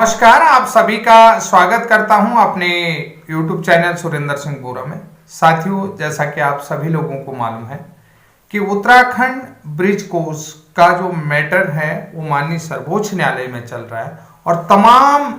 नमस्कार, आप सभी का स्वागत करता हूं अपने YouTube चैनल सुरेंद्र सिंह बोरा में। साथियों, जैसा कि आप सभी लोगों को मालूम है कि उत्तराखंड ब्रिज कोर्स का जो मैटर है वो माननीय सर्वोच्च न्यायालय में चल रहा है और तमाम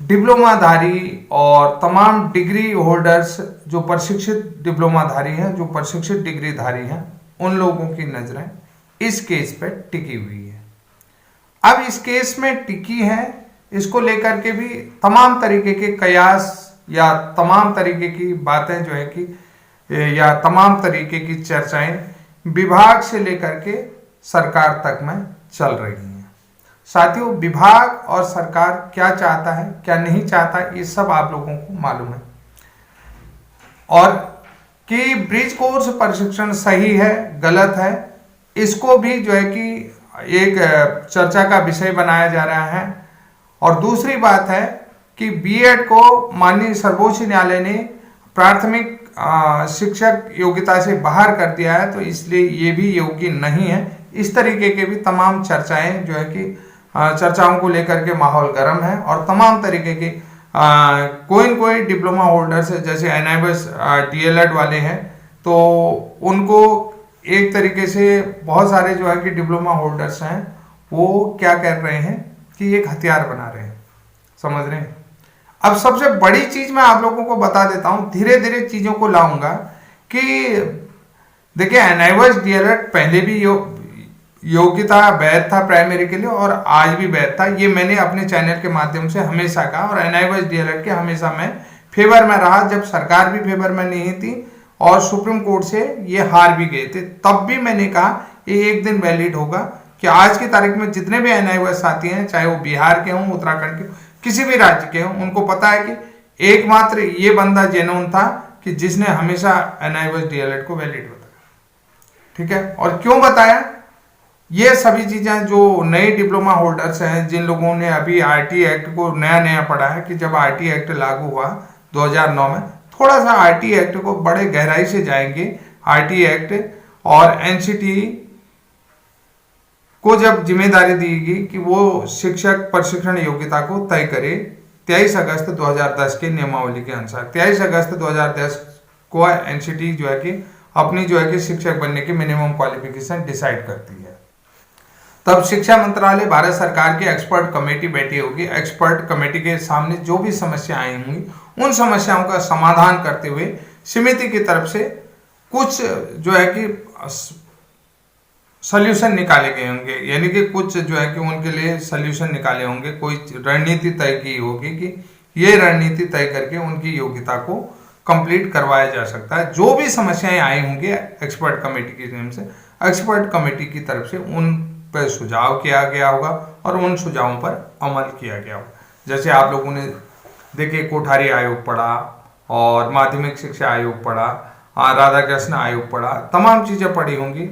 डिप्लोमाधारी और तमाम डिग्री होल्डर्स जो प्रशिक्षित डिप्लोमाधारी हैं, जो प्रशिक्षित डिग्रीधारी हैं, उन लोगों की नजरें इस केस पर टिकी हुई है। अब इस केस में टिकी है, इसको लेकर के भी तमाम तरीके के कयास या तमाम तरीके की बातें जो है कि या तमाम तरीके की चर्चाएं विभाग से लेकर के सरकार तक में चल रही हैं। साथियों, विभाग और सरकार क्या चाहता है, क्या नहीं चाहता, ये सब आप लोगों को मालूम है। और कि ब्रिज कोर्स प्रशिक्षण सही है, गलत है, इसको भी जो है कि एक चर्चा का विषय बनाया जा रहा है। और दूसरी बात है कि बीएड को माननीय सर्वोच्च न्यायालय ने प्राथमिक शिक्षक योग्यता से बाहर कर दिया है, तो इसलिए ये भी योग्य नहीं है। इस तरीके के भी तमाम चर्चाएं जो है कि चर्चाओं को लेकर के माहौल गर्म है और तमाम तरीके के कोई डिप्लोमा होल्डर्स जैसे एनआईएस डीएलएड वाले हैं, तो उनको एक तरीके से बहुत सारे जो है कि डिप्लोमा होल्डर्स हैं वो क्या कर रहे हैं कि एक हथियार बना रहे हैं, समझ रहे हैं। अब सबसे बड़ी चीज मैं आप लोगों को बता देता हूं, धीरे धीरे चीजों को लाऊंगा कि देखिए, एनआईएस डीएलएड पहले भी योग्यता वैध था प्राइमरी के लिए और आज भी वैध था। ये मैंने अपने चैनल के माध्यम से हमेशा कहा और एनआईएस डीएलएड के हमेशा मैं फेवर में रहा, जब सरकार भी फेवर में नहीं थी और सुप्रीम कोर्ट से ये हार भी गए थे, तब भी मैंने कहा ये एक दिन वैलिड होगा कि आज की तारीख में जितने भी एनआईएस साथी हैं, चाहे वो बिहार के हों, उत्तराखंड के, किसी भी राज्य के हों, उनको पता है कि एकमात्र ये बंदा जेन्युइन था कि जिसने हमेशा एनआईएस डीएलएड को वैलिड बताया। ठीक है, और क्यों बताया? ये सभी चीजें जो नए डिप्लोमा होल्डर्स हैं, जिन लोगों ने अभी आरटी एक्ट को नया पढ़ा है, कि जब आरटी एक्ट लागू हुआ 2009 में, थोड़ा सा आरटी एक्ट को बड़े गहराई से जाएंगे। आरटी एक्ट और एनसीटी को जब जिम्मेदारी दी गई कि वो शिक्षक प्रशिक्षण योग्यता को तय करे 23 अगस्त 2010 के नियमावली के अनुसार। 23 अगस्त 2010 को एनसीटी जो है कि अपनी जो है कि शिक्षक बनने की मिनिमम क्वालिफिकेशन डिसाइड करती है। तब शिक्षा मंत्रालय, भारत सरकार की एक्सपर्ट कमेटी बैठी होगी। एक्सपर्ट कमेटी के सामने जो भी समस्या आई होंगी, उन समस्याओं का समाधान करते हुए समिति की तरफ से कुछ जो है कि सॉल्यूशन निकाले गए होंगे, यानी कि कुछ जो है कि उनके लिए सॉल्यूशन निकाले होंगे। कोई रणनीति तय की होगी कि ये रणनीति तय करके उनकी योग्यता को कंप्लीट करवाया जा सकता है। जो भी समस्याएं आई होंगी एक्सपर्ट कमेटी की टीम से, एक्सपर्ट कमेटी की तरफ से उन पर सुझाव किया गया होगा और उन सुझावों पर अमल किया गया होगा। जैसे आप लोगों ने देखिए, कोठारी आयोग पढ़ा और माध्यमिक शिक्षा आयोग पढ़ा, राधाकृष्ण आयोग पढ़ा, तमाम चीजें पढ़ी होंगी।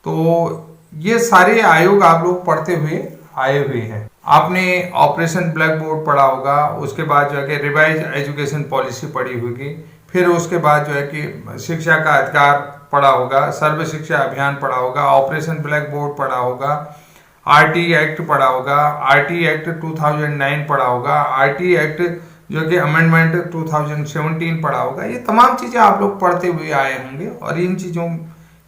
तो ये सारे आयोग आप लोग पढ़ते हुए आए हुए हैं। आपने ऑपरेशन ब्लैक बोर्ड पढ़ा होगा, उसके बाद जो है कि रिवाइज एजुकेशन पॉलिसी पढ़ी होगी, फिर उसके बाद जो है कि शिक्षा का अधिकार पढ़ा होगा, सर्व शिक्षा अभियान पढ़ा होगा, ऑपरेशन ब्लैक बोर्ड पढ़ा होगा, आरटी एक्ट पढ़ा होगा, आरटी एक्ट 2009 पढ़ा होगा, आरटी एक्ट जो कि अमेंडमेंट 2017 पढ़ा होगा। ये तमाम चीजें आप लोग पढ़ते हुए आए होंगे और इन चीजों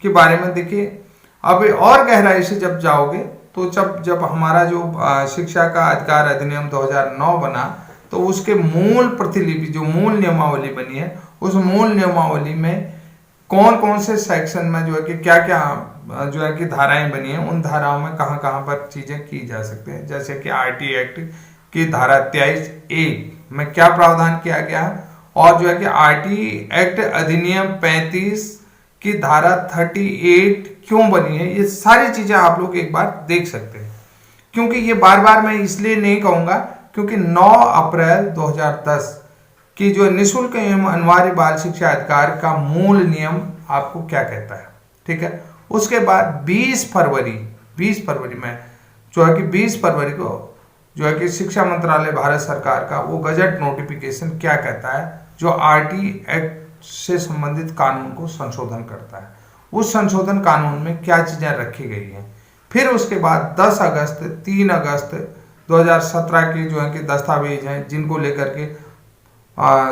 के बारे में देखिए, अब और गहराई से जब जाओगे तो जब हमारा जो शिक्षा का अधिकार अधिनियम 2009 बना, तो उसके मूल प्रतिलिपि, जो मूल नियमावली बनी है, उस मूल नियमावली में कौन कौन से सेक्शन में जो है कि क्या क्या जो है कि धाराएं बनी हैं, उन धाराओं में कहां कहां पर चीजें की जा सकती हैं। जैसे कि आरटी एक्ट की धारा 23A में क्या प्रावधान किया गया है, और जो है कि आरटी एक्ट अधिनियम 35 की धारा 38 क्यों बनी है, ये सारी चीजें आप लोग एक बार देख सकते हैं। क्योंकि ये बार बार मैं इसलिए नहीं कहूंगा क्योंकि 9 अप्रैल 2010 की जो निःशुल्क एवं अनिवार्य बाल शिक्षा अधिकार का मूल नियम आपको क्या कहता है। ठीक है, उसके बाद 20 फरवरी में जो है कि 20 फरवरी को जो है कि शिक्षा मंत्रालय भारत सरकार का वो गजट नोटिफिकेशन क्या कहता है, जो आरटी एक्ट से संबंधित कानून को संशोधन करता है। उस संशोधन कानून में क्या चीजें रखी गई हैं। फिर उसके बाद 10 अगस्त, 3 अगस्त 2017 के जो है कि दस्तावेज हैं जिनको लेकर के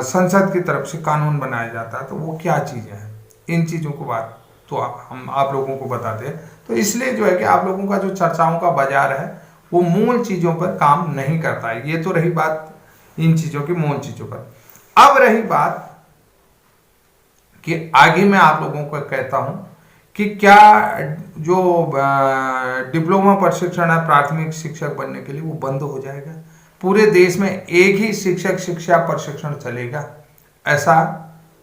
संसद की तरफ से कानून बनाया जाता है, तो वो क्या चीज़ें हैं, इन चीज़ों को बात तो हम आप लोगों को बताते हैं। तो इसलिए जो है कि आप लोगों का जो चर्चाओं का बाजार है वो मूल चीज़ों पर काम नहीं करता है। ये तो रही बात इन चीज़ों की, मूल चीज़ों पर। अब रही बात कि आगे मैं आप लोगों को कहता हूं कि क्या जो डिप्लोमा प्रशिक्षण है प्राथमिक शिक्षक बनने के लिए वो बंद हो जाएगा, पूरे देश में एक ही शिक्षक शिक्षा प्रशिक्षण चलेगा? ऐसा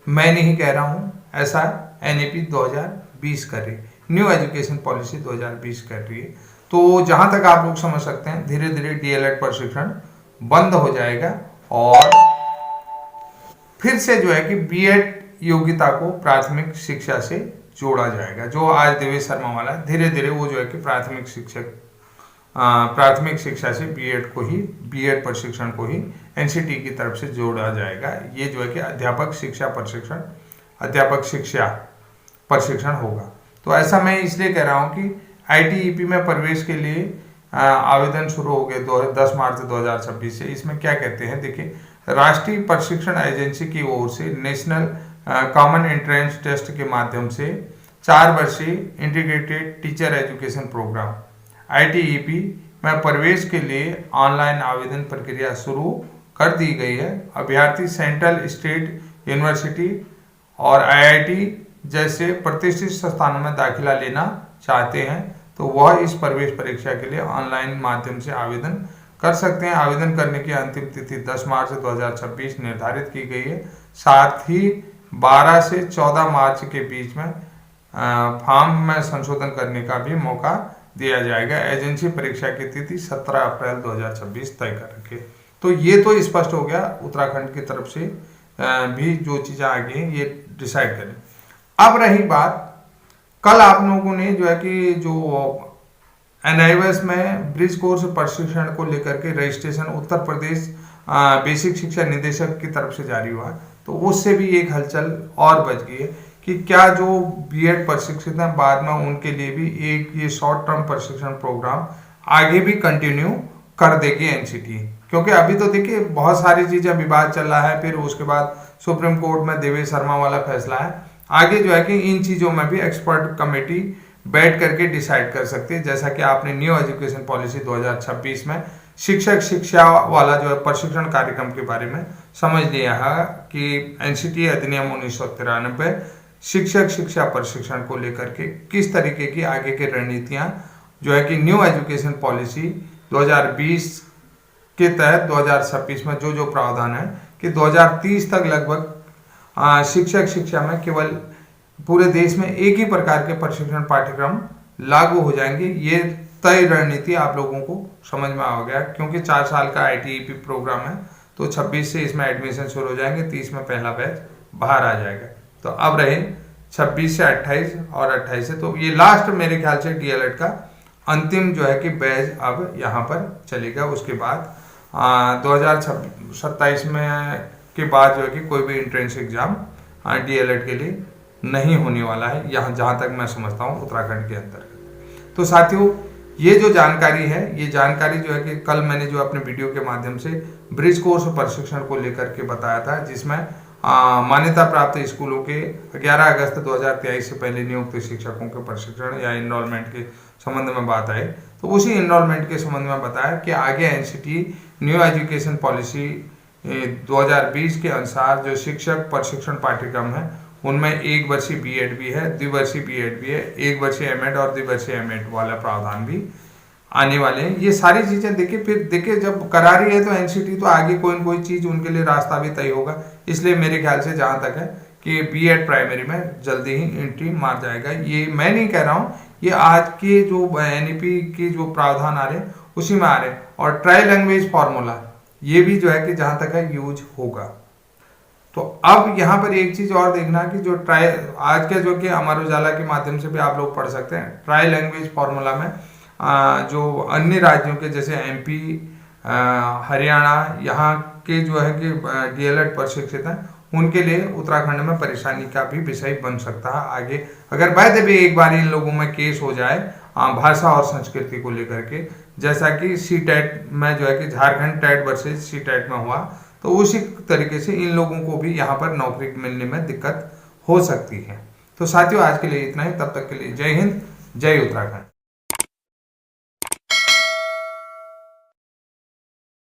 मैं नहीं कह रहा हूं, ऐसा एनईपी 2020 कर रही, न्यू एजुकेशन पॉलिसी 2020 कर रही है। तो जहां तक आप लोग समझ सकते हैं धीरे धीरे डीएलएड प्रशिक्षण बंद हो जाएगा और फिर से जो है कि बीएड योग्यता को प्राथमिक शिक्षा से जोड़ा जाएगा। जो आज देवेश शर्मा वाला, धीरे धीरे वो जो है कि प्राथमिक शिक्षा से बीएड को ही, बीएड प्रशिक्षण को ही एनसीटी की तरफ से जोड़ा जाएगा। ये जो है कि अध्यापक शिक्षा प्रशिक्षण होगा। तो ऐसा मैं इसलिए कह रहा हूँ कि आईटीईपी में प्रवेश के लिए आवेदन शुरू हो गए 10 मार्च 2026 से। इसमें क्या कहते हैं, देखिए, राष्ट्रीय प्रशिक्षण एजेंसी की ओर से नेशनल कॉमन एंट्रेंस टेस्ट के माध्यम से 4 वर्षीय integrated teacher education programme ITEP में प्रवेश के लिए ऑनलाइन आवेदन प्रक्रिया शुरू कर दी गई है। अभ्यर्थी सेंट्रल स्टेट यूनिवर्सिटी और आईआईटी जैसे प्रतिष्ठित संस्थानों में दाखिला लेना चाहते हैं तो वह इस प्रवेश परीक्षा के लिए ऑनलाइन माध्यम से आवेदन कर सकते हैं। आवेदन करने की अंतिम तिथि 10 मार्च 2026 निर्धारित की गई है। साथ ही 12 से 14 मार्च के बीच में फॉर्म में संशोधन करने का भी मौका दिया जाएगा। एजेंसी परीक्षा की तिथि 17 अप्रैल 2026 तय कर रखी है। तो ये तो स्पष्ट हो गया, उत्तराखंड की तरफ से भी जो चीज़ें आ गई ये डिसाइड करें। अब रही बात, कल आप लोगों ने जो है कि जो एनआईएस में ब्रिज कोर्स प्रशिक्षण को लेकर के रजिस्ट्रेशन उत्तर प्रदेश बेसिक शिक्षा निदेशक की तरफ से जारी हुआ, तो उससे भी एक हलचल और बच गई है कि क्या जो बीएड प्रशिक्षित हैं बाद में उनके लिए भी एक ये शॉर्ट टर्म प्रशिक्षण प्रोग्राम आगे भी कंटिन्यू कर देगी एनसीटी। क्योंकि अभी तो देखिए बहुत सारी चीजें विवाद चल रहा है, फिर उसके बाद सुप्रीम कोर्ट में देवेश शर्मा वाला फैसला है। आगे जो है कि इन चीजों में भी एक्सपर्ट कमेटी बैठ करके डिसाइड कर सकती है। जैसा कि आपने न्यू एजुकेशन पॉलिसी 2026 में शिक्षक शिक्षा वाला जो है प्रशिक्षण कार्यक्रम के बारे में समझ लिया है कि एनसीटी अधिनियम 1993 शिक्षक शिक्षा प्रशिक्षण को लेकर के किस तरीके की आगे की रणनीतियां जो है कि न्यू एजुकेशन पॉलिसी 2020 के तहत 2026 में जो जो प्रावधान है कि 2030 तक लगभग शिक्षक शिक्षा में केवल पूरे देश में एक ही प्रकार के प्रशिक्षण पाठ्यक्रम लागू हो जाएंगे। ये तय रणनीति आप लोगों को समझ में आ गया, क्योंकि 4 साल का आईटीईपी प्रोग्राम है तो 26 से इसमें एडमिशन शुरू हो जाएंगे, 30 में पहला बैच बाहर आ जाएगा। तो अब रहे 26 से 28 और 28 से, तो ये लास्ट मेरे ख्याल से डीएलएड का अंतिम जो है कि बैच अब यहाँ पर चलेगा। उसके बाद 2027 में के बाद जो है कि कोई भी एंट्रेंस एग्जाम डीएलएड के लिए नहीं होने वाला है, यहाँ जहाँ तक मैं समझता हूँ उत्तराखंड के अंतर्गत। तो साथियों, ये जो जानकारी है, ये जानकारी जो है कि कल मैंने जो अपने वीडियो के माध्यम से ब्रिज कोर्स प्रशिक्षण को लेकर के बताया था, जिसमें मान्यता प्राप्त स्कूलों के 11 अगस्त 2023 से पहले नियुक्त शिक्षकों के प्रशिक्षण या इनरोलमेंट के संबंध में बात आई। तो उसी इनरोलमेंट के संबंध में बताया कि आगे एनसीटी न्यू एजुकेशन पॉलिसी 2020 के अनुसार जो शिक्षक प्रशिक्षण पाठ्यक्रम है उनमें 1 वर्षीय बीएड भी है, 2 वर्षीय बीएड भी है, 1 वर्षीय एमएड और 2 वर्षीय एमएड वाला प्रावधान भी आने वाले हैं। ये सारी चीजें देखिए, फिर देखिए जब करा रही है तो एनसीटी तो आगे कोई न कोई चीज उनके लिए रास्ता भी तय होगा। इसलिए मेरे ख्याल से जहां तक है कि बीएड प्राइमरी में जल्दी ही एंट्री मार जाएगा। ये मैं नहीं कह रहा हूँ, ये आज के जो एनईपी के जो प्रावधान आ रहे हैं उसी में आ रहे हैं। और ट्राई लैंग्वेज फॉर्मूला ये भी जो है कि जहां तक है यूज होगा। तो अब यहाँ पर एक चीज और देखना कि जो ट्राई आज के जो कि अमर उजाला के माध्यम से भी आप लोग पढ़ सकते हैं, ट्राई लैंग्वेज फॉर्मूला में जो अन्य राज्यों के जैसे एमपी, हरियाणा, यहाँ के जो है कि डीएलएड प्रशिक्षित हैं उनके लिए उत्तराखंड में परेशानी का भी विषय बन सकता है आगे। अगर बाय द वे एक बार इन लोगों में केस हो जाए भाषा और संस्कृति को लेकर के, जैसा कि सी टेट में जो है कि Jharkhand TET versus C TET में हुआ, तो उसी तरीके से इन लोगों को भी यहाँ पर नौकरी मिलने में दिक्कत हो सकती है। तो साथियों, आज के लिए इतना ही। तब तक के लिए जय हिंद, जय उत्तराखंड।